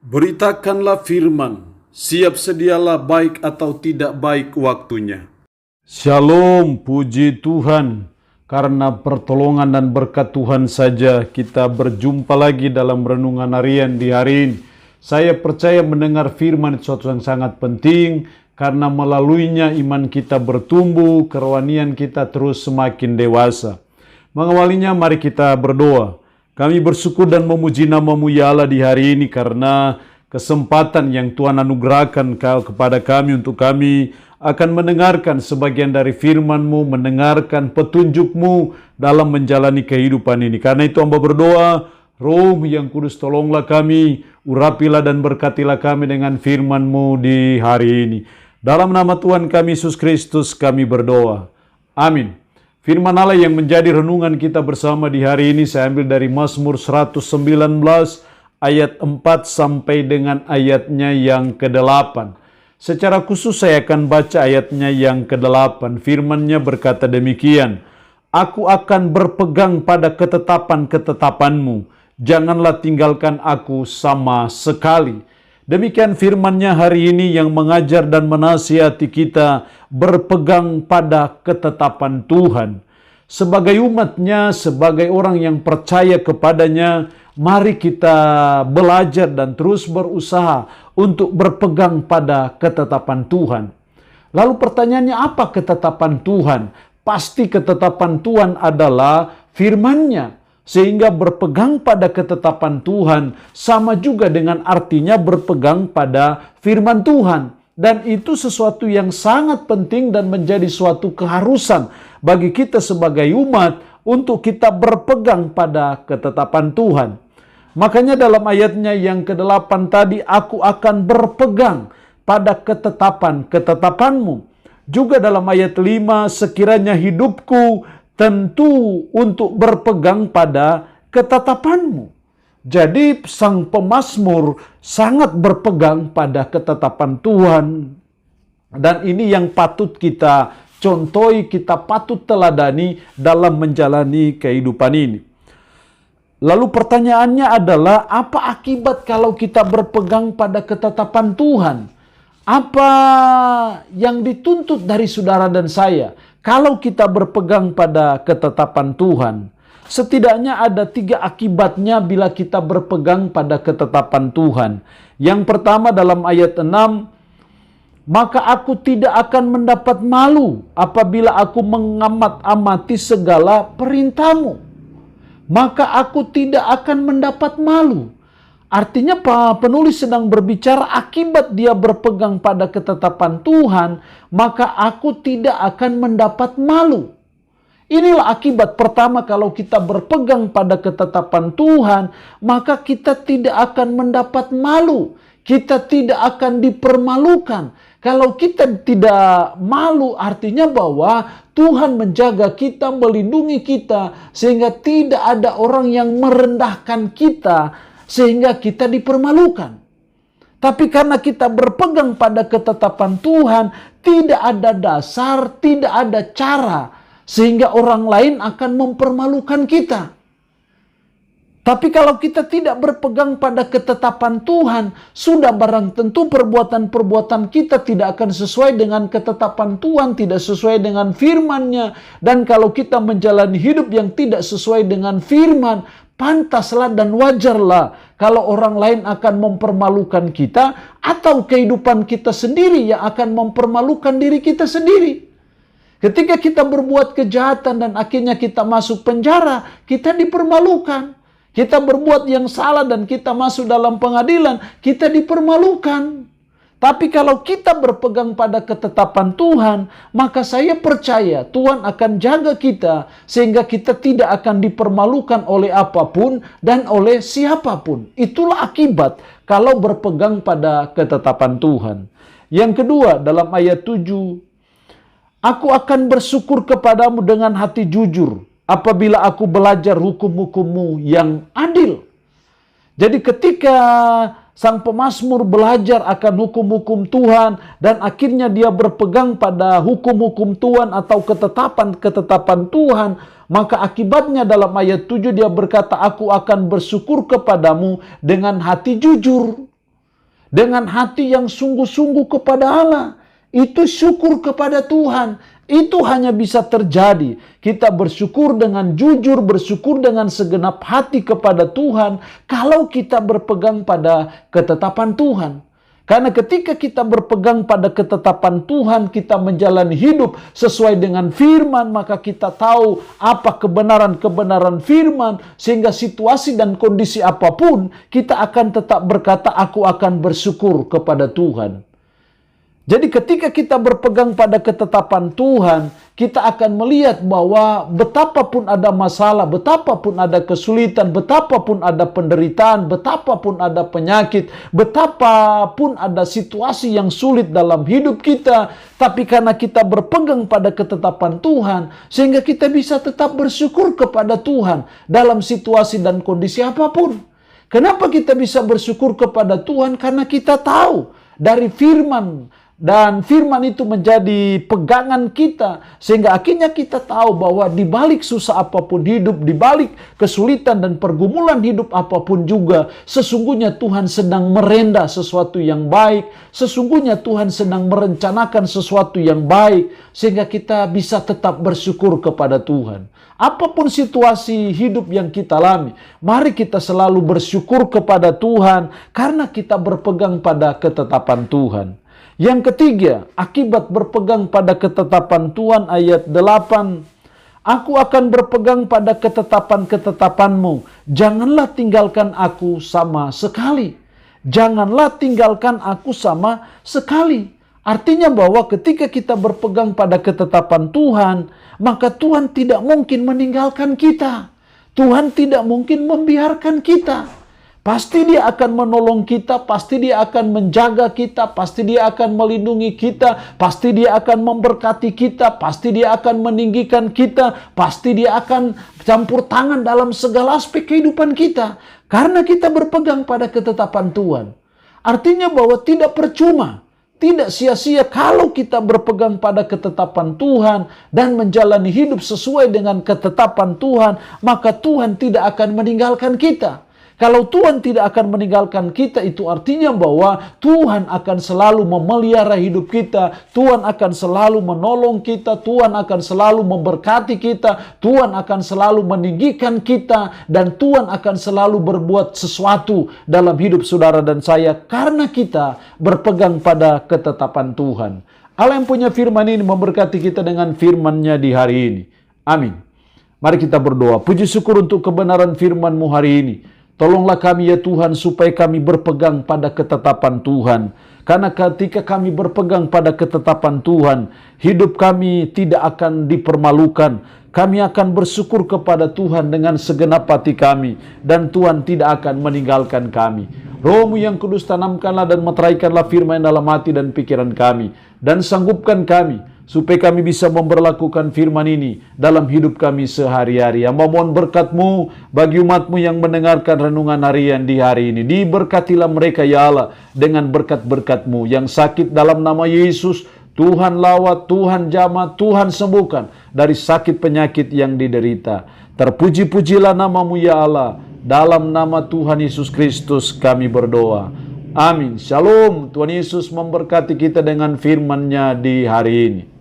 Beritakanlah firman, siap sedialah baik atau tidak baik waktunya. Shalom, puji Tuhan. Karena pertolongan dan berkat Tuhan saja kita berjumpa lagi dalam renungan harian di hari ini. Saya percaya mendengar firman itu sesuatu yang sangat penting, karena melaluinya iman kita bertumbuh, kerohanian kita terus semakin dewasa. Mengawalinya mari kita berdoa. Kami bersyukur dan memuji nama-Mu ya Allah di hari ini karena kesempatan yang Tuhan anugerahkan kepada kami untuk kami akan mendengarkan sebagian dari firman-Mu, mendengarkan petunjuk-Mu dalam menjalani kehidupan ini. Karena itu hamba berdoa, Roh yang Kudus tolonglah kami, urapilah dan berkatilah kami dengan firman-Mu di hari ini. Dalam nama Tuhan kami Yesus Kristus kami berdoa. Amin. Firman Allah yang menjadi renungan kita bersama di hari ini saya ambil dari Mazmur 119 ayat 4 sampai dengan ayatnya yang ke-8. Secara khusus saya akan baca ayatnya yang ke-8. Firman-Nya berkata demikian, "Aku akan berpegang pada ketetapan-ketetapan-Mu, janganlah tinggalkan aku sama sekali." Demikian firman-Nya hari ini yang mengajar dan menasihati kita berpegang pada ketetapan Tuhan. Sebagai umat-Nya, sebagai orang yang percaya kepadanya, mari kita belajar dan terus berusaha untuk berpegang pada ketetapan Tuhan. Lalu pertanyaannya, apa ketetapan Tuhan? Pasti ketetapan Tuhan adalah firman-Nya. Sehingga berpegang pada ketetapan Tuhan sama juga dengan artinya berpegang pada firman Tuhan. Dan itu sesuatu yang sangat penting dan menjadi suatu keharusan bagi kita sebagai umat untuk kita berpegang pada ketetapan Tuhan. Makanya dalam ayatnya yang ke-8 tadi, aku akan berpegang pada ketetapan-ketetapan-Mu. Juga dalam ayat 5, sekiranya hidupku tentu untuk berpegang pada ketetapan-Mu. Jadi sang pemazmur sangat berpegang pada ketetapan Tuhan. Dan ini yang patut kita contohi, kita patut teladani dalam menjalani kehidupan ini. Lalu pertanyaannya adalah, apa akibat kalau kita berpegang pada ketetapan Tuhan? Apa yang dituntut dari saudara dan saya kalau kita berpegang pada ketetapan Tuhan? Setidaknya ada 3 akibatnya bila kita berpegang pada ketetapan Tuhan. Yang pertama dalam ayat 6, maka aku tidak akan mendapat malu apabila aku mengamat-amati segala perintah-Mu. Maka aku tidak akan mendapat malu. Artinya penulis sedang berbicara akibat dia berpegang pada ketetapan Tuhan, maka aku tidak akan mendapat malu. Inilah akibat pertama kalau kita berpegang pada ketetapan Tuhan, maka kita tidak akan mendapat malu. Kita tidak akan dipermalukan. Kalau kita tidak malu artinya bahwa Tuhan menjaga kita, melindungi kita, sehingga tidak ada orang yang merendahkan kita, sehingga kita dipermalukan. Tapi karena kita berpegang pada ketetapan Tuhan, tidak ada dasar, tidak ada cara, sehingga orang lain akan mempermalukan kita. Tapi kalau kita tidak berpegang pada ketetapan Tuhan, sudah barang tentu perbuatan-perbuatan kita tidak akan sesuai dengan ketetapan Tuhan, tidak sesuai dengan firman-Nya. Dan kalau kita menjalani hidup yang tidak sesuai dengan firman, pantaslah dan wajarlah kalau orang lain akan mempermalukan kita, atau kehidupan kita sendiri yang akan mempermalukan diri kita sendiri. Ketika kita berbuat kejahatan dan akhirnya kita masuk penjara, kita dipermalukan. Kita berbuat yang salah dan kita masuk dalam pengadilan, kita dipermalukan. Tapi kalau kita berpegang pada ketetapan Tuhan, maka saya percaya Tuhan akan jaga kita sehingga kita tidak akan dipermalukan oleh apapun dan oleh siapapun. Itulah akibat kalau berpegang pada ketetapan Tuhan. Yang kedua, dalam ayat 7, aku akan bersyukur kepadamu dengan hati jujur apabila aku belajar hukum-hukum-Mu yang adil. Jadi ketika sang pemazmur belajar akan hukum-hukum Tuhan dan akhirnya dia berpegang pada hukum-hukum Tuhan atau ketetapan-ketetapan Tuhan, maka akibatnya dalam ayat 7 dia berkata, aku akan bersyukur kepadamu dengan hati jujur. dengan hati yang sungguh-sungguh kepada Allah. Itu syukur kepada Tuhan. Itu hanya bisa terjadi. Kita bersyukur dengan jujur, bersyukur dengan segenap hati kepada Tuhan kalau kita berpegang pada ketetapan Tuhan. Karena ketika kita berpegang pada ketetapan Tuhan, kita menjalani hidup sesuai dengan firman, maka kita tahu apa kebenaran-kebenaran firman, sehingga situasi dan kondisi apapun, kita akan tetap berkata, aku akan bersyukur kepada Tuhan. Jadi ketika kita berpegang pada ketetapan Tuhan, kita akan melihat bahwa betapapun ada masalah, betapapun ada kesulitan, betapapun ada penderitaan, betapapun ada penyakit, betapapun ada situasi yang sulit dalam hidup kita, tapi karena kita berpegang pada ketetapan Tuhan, sehingga kita bisa tetap bersyukur kepada Tuhan dalam situasi dan kondisi apapun. Kenapa kita bisa bersyukur kepada Tuhan? Karena kita tahu dari firman, dan firman itu menjadi pegangan kita, sehingga akhirnya kita tahu bahwa di balik susah apapun hidup, di balik kesulitan dan pergumulan hidup apapun juga, sesungguhnya Tuhan sedang merenda sesuatu yang baik, sesungguhnya Tuhan sedang merencanakan sesuatu yang baik, sehingga kita bisa tetap bersyukur kepada Tuhan. Apapun situasi hidup yang kita alami, mari kita selalu bersyukur kepada Tuhan karena kita berpegang pada ketetapan Tuhan. Yang ketiga, akibat berpegang pada ketetapan Tuhan, ayat 8. Aku akan berpegang pada ketetapan-ketetapanmu. Janganlah tinggalkan aku sama sekali. Janganlah tinggalkan aku sama sekali. Artinya bahwa ketika kita berpegang pada ketetapan Tuhan, maka Tuhan tidak mungkin meninggalkan kita. Tuhan tidak mungkin membiarkan kita. Pasti Dia akan menolong kita, pasti Dia akan menjaga kita, pasti Dia akan melindungi kita, pasti Dia akan memberkati kita, pasti Dia akan meninggikan kita, pasti Dia akan campur tangan dalam segala aspek kehidupan kita. Karena kita berpegang pada ketetapan Tuhan. Artinya bahwa tidak percuma, tidak sia-sia kalau kita berpegang pada ketetapan Tuhan dan menjalani hidup sesuai dengan ketetapan Tuhan, maka Tuhan tidak akan meninggalkan kita. Kalau Tuhan tidak akan meninggalkan kita, itu artinya bahwa Tuhan akan selalu memelihara hidup kita, Tuhan akan selalu menolong kita, Tuhan akan selalu memberkati kita, Tuhan akan selalu meninggikan kita, dan Tuhan akan selalu berbuat sesuatu dalam hidup saudara dan saya karena kita berpegang pada ketetapan Tuhan. Allah yang punya firman ini memberkati kita dengan firman-Nya di hari ini. Amin. Mari kita berdoa. Puji syukur untuk kebenaran firman-Mu hari ini. Tolonglah kami ya Tuhan supaya kami berpegang pada ketetapan Tuhan. Karena ketika kami berpegang pada ketetapan Tuhan, hidup kami tidak akan dipermalukan. Kami akan bersyukur kepada Tuhan dengan segenap hati kami. Dan Tuhan tidak akan meninggalkan kami. Roh-Mu yang kudus, tanamkanlah dan meteraikanlah firman dalam hati dan pikiran kami. Dan sanggupkan kami supaya kami bisa memberlakukan firman ini dalam hidup kami sehari-hari. Hamba mohon berkat-Mu bagi umat-Mu yang mendengarkan renungan harian di hari ini. Diberkatilah mereka ya Allah dengan berkat-berkat-Mu. Yang sakit dalam nama Yesus, Tuhan lawat, Tuhan jamah, Tuhan sembuhkan dari sakit penyakit yang diderita. Terpuji-pujilah nama-Mu ya Allah. Dalam nama Tuhan Yesus Kristus kami berdoa. Amin. Shalom. Tuhan Yesus memberkati kita dengan firman-Nya di hari ini.